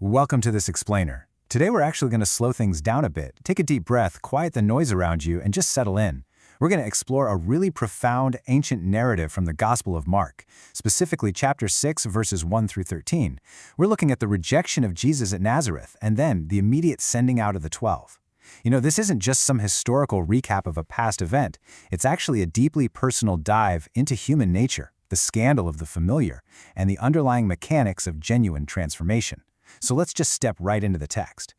Welcome to this explainer. Today we're actually going to slow things down a bit, take a deep breath, quiet the noise around you, and just settle in. We're going to explore a really profound ancient narrative from the Gospel of Mark, specifically chapter 6, verses 1 through 13. We're looking at the rejection of Jesus at Nazareth, and then the immediate sending out of the 12. This isn't just some historical recap of a past event. It's actually a deeply personal dive into human nature, the scandal of the familiar, and the underlying mechanics of genuine transformation. So let's just step right into the text.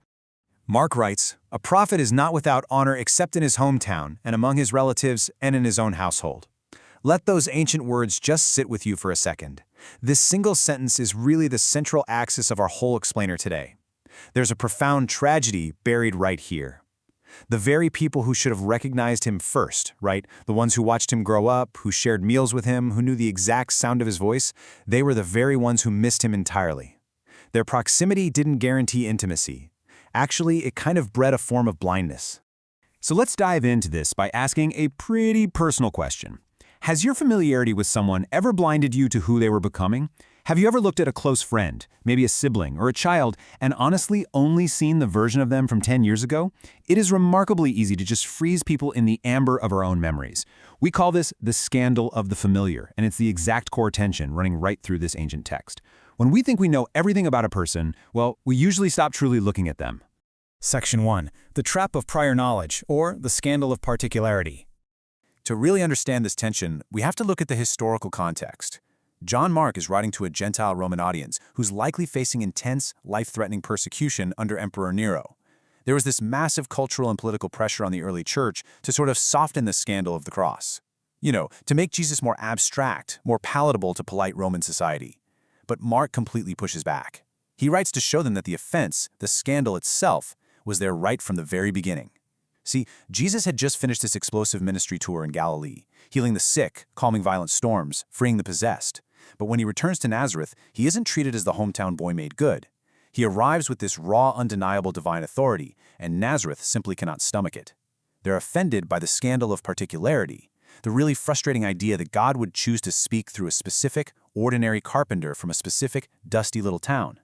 Mark writes, "A prophet is not without honor except in his hometown and among his relatives and in his own household." Let those ancient words just sit with you for a second. This single sentence is really the central axis of our whole explainer today. There's a profound tragedy buried right here. The very people who should have recognized him first, right? The ones who watched him grow up, who shared meals with him, who knew the exact sound of his voice, they were the very ones who missed him entirely. Their proximity didn't guarantee intimacy. Actually, it kind of bred a form of blindness. So let's dive into this by asking a pretty personal question. Has your familiarity with someone ever blinded you to who they were becoming? Have you ever looked at a close friend, maybe a sibling or a child, and honestly only seen the version of them from 10 years ago? It is remarkably easy to just freeze people in the amber of our own memories. We call this the scandal of the familiar, and it's the exact core tension running right through this ancient text. When we think we know everything about a person, well, we usually stop truly looking at them. Section 1. The Trap of Prior Knowledge, or the Scandal of Particularity. To really understand this tension, we have to look at the historical context. John Mark is writing to a Gentile Roman audience who's likely facing intense, life-threatening persecution under Emperor Nero. There was this massive cultural and political pressure on the early church to sort of soften the scandal of the cross. To make Jesus more abstract, more palatable to polite Roman society. But Mark completely pushes back. He writes to show them that the offense, the scandal itself, was there right from the very beginning. See, Jesus had just finished this explosive ministry tour in Galilee, healing the sick, calming violent storms, freeing the possessed. But when he returns to Nazareth, he isn't treated as the hometown boy made good. He arrives with this raw, undeniable divine authority, and Nazareth simply cannot stomach it. They're offended by the scandal of particularity, the really frustrating idea that God would choose to speak through a specific, ordinary carpenter from a specific, dusty little town.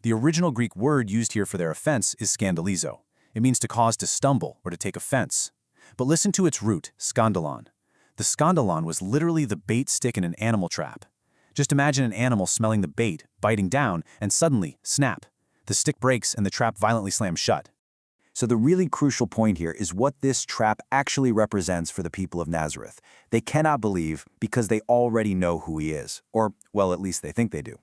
The original Greek word used here for their offense is skandalizo. It means to cause to stumble or to take offense. But listen to its root, skandalon. The skandalon was literally the bait stick in an animal trap. Just imagine an animal smelling the bait, biting down, and suddenly, snap. The stick breaks and the trap violently slams shut. So the really crucial point here is what this trap actually represents for the people of Nazareth. They cannot believe because they already know who he is, or, well, at least they think they do.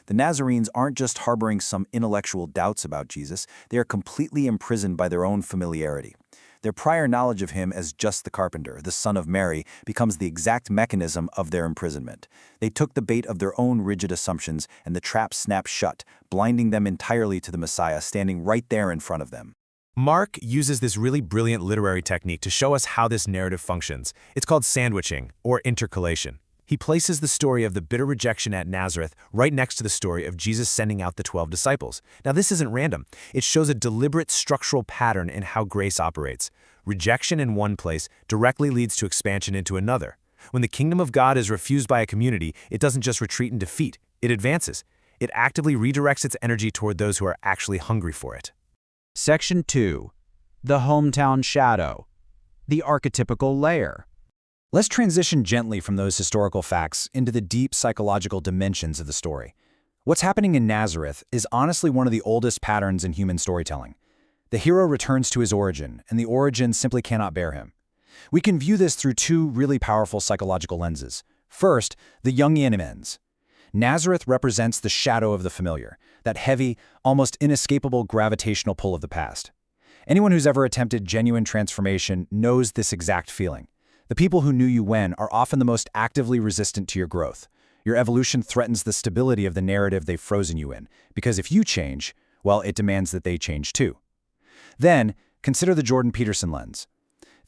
The Nazarenes aren't just harboring some intellectual doubts about Jesus, they are completely imprisoned by their own familiarity. Their prior knowledge of him as just the carpenter, the son of Mary, becomes the exact mechanism of their imprisonment. They took the bait of their own rigid assumptions, and the trap snapped shut, blinding them entirely to the Messiah standing right there in front of them. Mark uses this really brilliant literary technique to show us how this narrative functions. It's called sandwiching, or intercalation. He places the story of the bitter rejection at Nazareth right next to the story of Jesus sending out the 12 disciples. Now, this isn't random. It shows a deliberate structural pattern in how grace operates. Rejection in one place directly leads to expansion into another. When the kingdom of God is refused by a community, it doesn't just retreat in defeat, it advances. It actively redirects its energy toward those who are actually hungry for it. Section 2. The Hometown Shadow. The Archetypical Layer. Let's transition gently from those historical facts into the deep psychological dimensions of the story. What's happening in Nazareth is honestly one of the oldest patterns in human storytelling. The hero returns to his origin, and the origin simply cannot bear him. We can view this through two really powerful psychological lenses. First, the Jungian amends. Nazareth represents the shadow of the familiar, that heavy, almost inescapable gravitational pull of the past. Anyone who's ever attempted genuine transformation knows this exact feeling. The people who knew you when are often the most actively resistant to your growth. Your evolution threatens the stability of the narrative they've frozen you in, because if you change, well, it demands that they change too. Then, consider the Jordan Peterson lens.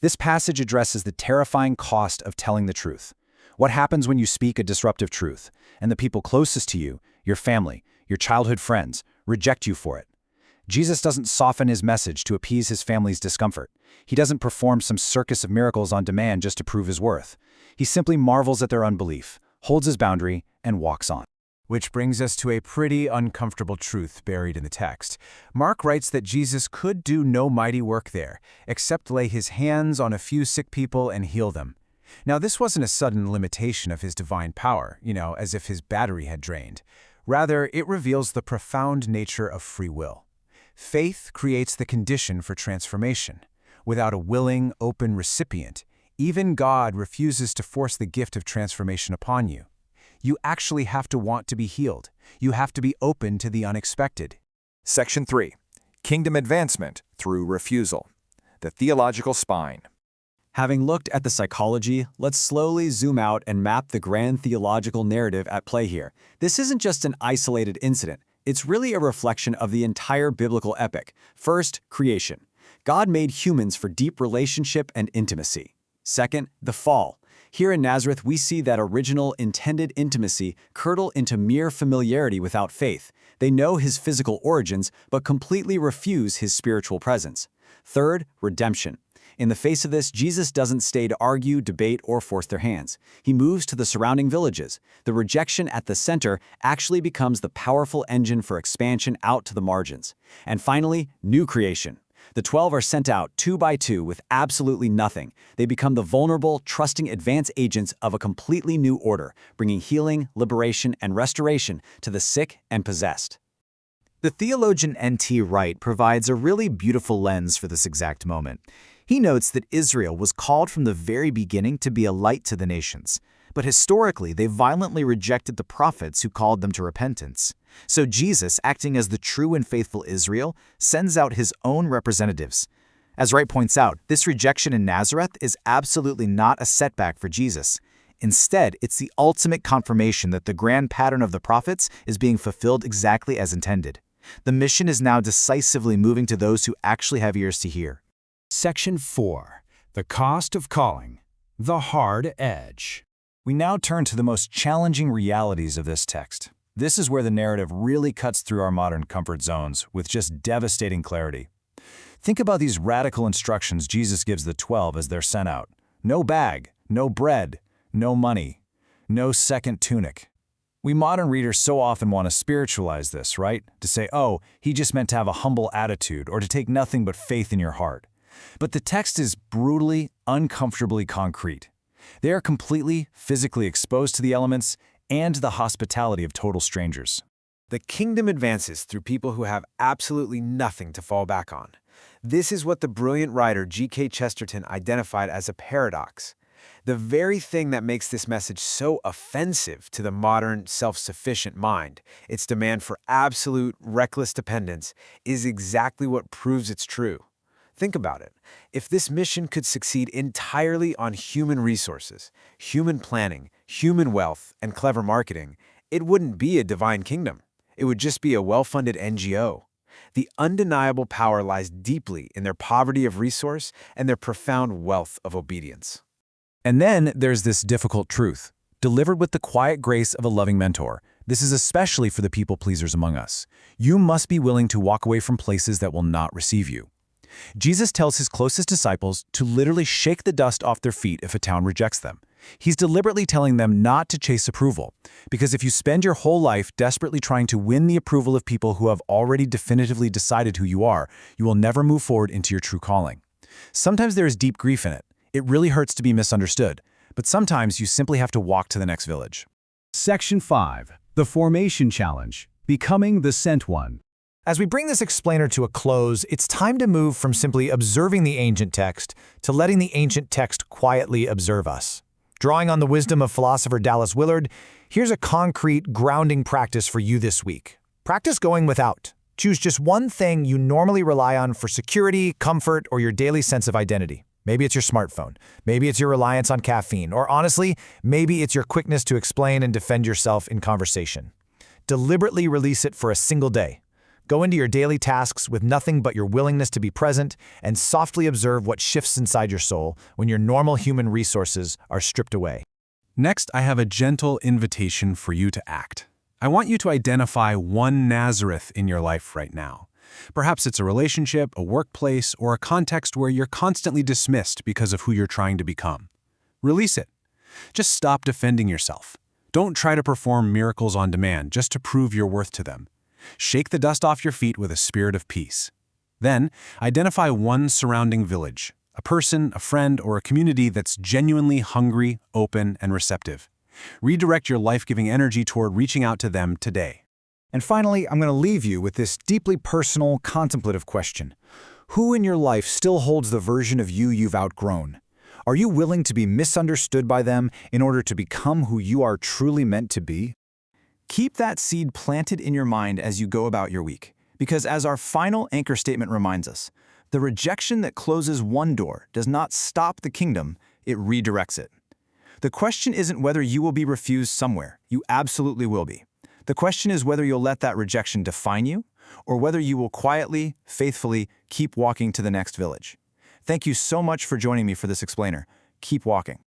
This passage addresses the terrifying cost of telling the truth. What happens when you speak a disruptive truth, and the people closest to you, your family, your childhood friends, reject you for it? Jesus doesn't soften his message to appease his family's discomfort. He doesn't perform some circus of miracles on demand just to prove his worth. He simply marvels at their unbelief, holds his boundary, and walks on. Which brings us to a pretty uncomfortable truth buried in the text. Mark writes that Jesus could do no mighty work there, except lay his hands on a few sick people and heal them. Now, this wasn't a sudden limitation of his divine power, as if his battery had drained. Rather, it reveals the profound nature of free will. Faith creates the condition for transformation. Without a willing, open recipient, even God refuses to force the gift of transformation upon you. You actually have to want to be healed. You have to be open to the unexpected. Section 3. Kingdom Advancement Through Refusal. The Theological Spine. Having looked at the psychology, let's slowly zoom out and map the grand theological narrative at play here. This isn't just an isolated incident. It's really a reflection of the entire biblical epic. First, creation. God made humans for deep relationship and intimacy. Second, the fall. Here in Nazareth, we see that original, intended intimacy curdle into mere familiarity without faith. They know his physical origins, but completely refuse his spiritual presence. Third, redemption. In the face of this, Jesus doesn't stay to argue, debate, or force their hands. He moves to the surrounding villages. The rejection at the center actually becomes the powerful engine for expansion out to the margins. And finally, new creation. The 12 are sent out 2 by 2 with absolutely nothing. They become the vulnerable, trusting advance agents of a completely new order, bringing healing, liberation, and restoration to the sick and possessed. The theologian N.T. Wright provides a really beautiful lens for this exact moment. He notes that Israel was called from the very beginning to be a light to the nations, but historically they violently rejected the prophets who called them to repentance. So Jesus, acting as the true and faithful Israel, sends out his own representatives. As Wright points out, this rejection in Nazareth is absolutely not a setback for Jesus. Instead, it's the ultimate confirmation that the grand pattern of the prophets is being fulfilled exactly as intended. The mission is now decisively moving to those who actually have ears to hear. Section 4. The Cost of Calling. The Hard Edge. We now turn to the most challenging realities of this text. This is where the narrative really cuts through our modern comfort zones with just devastating clarity. Think about these radical instructions Jesus gives the 12 as they're sent out. No bag, no bread, no money, no second tunic. We modern readers so often want to spiritualize this, right? To say, oh, he just meant to have a humble attitude or to take nothing but faith in your heart. But the text is brutally, uncomfortably concrete. They are completely, physically exposed to the elements and the hospitality of total strangers. The kingdom advances through people who have absolutely nothing to fall back on. This is what the brilliant writer G.K. Chesterton identified as a paradox. The very thing that makes this message so offensive to the modern, self-sufficient mind, its demand for absolute, reckless dependence, is exactly what proves it's true. Think about it. If this mission could succeed entirely on human resources, human planning, human wealth, and clever marketing, it wouldn't be a divine kingdom. It would just be a well-funded NGO. The undeniable power lies deeply in their poverty of resource and their profound wealth of obedience. And then there's this difficult truth, delivered with the quiet grace of a loving mentor. This is especially for the people pleasers among us. You must be willing to walk away from places that will not receive you. Jesus tells his closest disciples to literally shake the dust off their feet if a town rejects them. He's deliberately telling them not to chase approval, because if you spend your whole life desperately trying to win the approval of people who have already definitively decided who you are, you will never move forward into your true calling. Sometimes there is deep grief in it. It really hurts to be misunderstood, but sometimes you simply have to walk to the next village. Section 5. The Formation Challenge. Becoming the Sent One. As we bring this explainer to a close, it's time to move from simply observing the ancient text to letting the ancient text quietly observe us. Drawing on the wisdom of philosopher Dallas Willard, here's a concrete, grounding practice for you this week. Practice going without. Choose just one thing you normally rely on for security, comfort, or your daily sense of identity. Maybe it's your smartphone. Maybe it's your reliance on caffeine. Or honestly, maybe it's your quickness to explain and defend yourself in conversation. Deliberately release it for a single day. Go into your daily tasks with nothing but your willingness to be present and softly observe what shifts inside your soul when your normal human resources are stripped away. Next, I have a gentle invitation for you to act. I want you to identify one Nazareth in your life right now. Perhaps it's a relationship, a workplace, or a context where you're constantly dismissed because of who you're trying to become. Release it. Just stop defending yourself. Don't try to perform miracles on demand just to prove your worth to them. Shake the dust off your feet with a spirit of peace. Then, identify one surrounding village, a person, a friend, or a community that's genuinely hungry, open, and receptive. Redirect your life-giving energy toward reaching out to them today. And finally, I'm going to leave you with this deeply personal, contemplative question. Who in your life still holds the version of you you've outgrown? Are you willing to be misunderstood by them in order to become who you are truly meant to be? Keep that seed planted in your mind as you go about your week, because as our final anchor statement reminds us, the rejection that closes one door does not stop the kingdom, it redirects it. The question isn't whether you will be refused somewhere. You absolutely will be. The question is whether you'll let that rejection define you, or whether you will quietly, faithfully keep walking to the next village. Thank you so much for joining me for this explainer. Keep walking.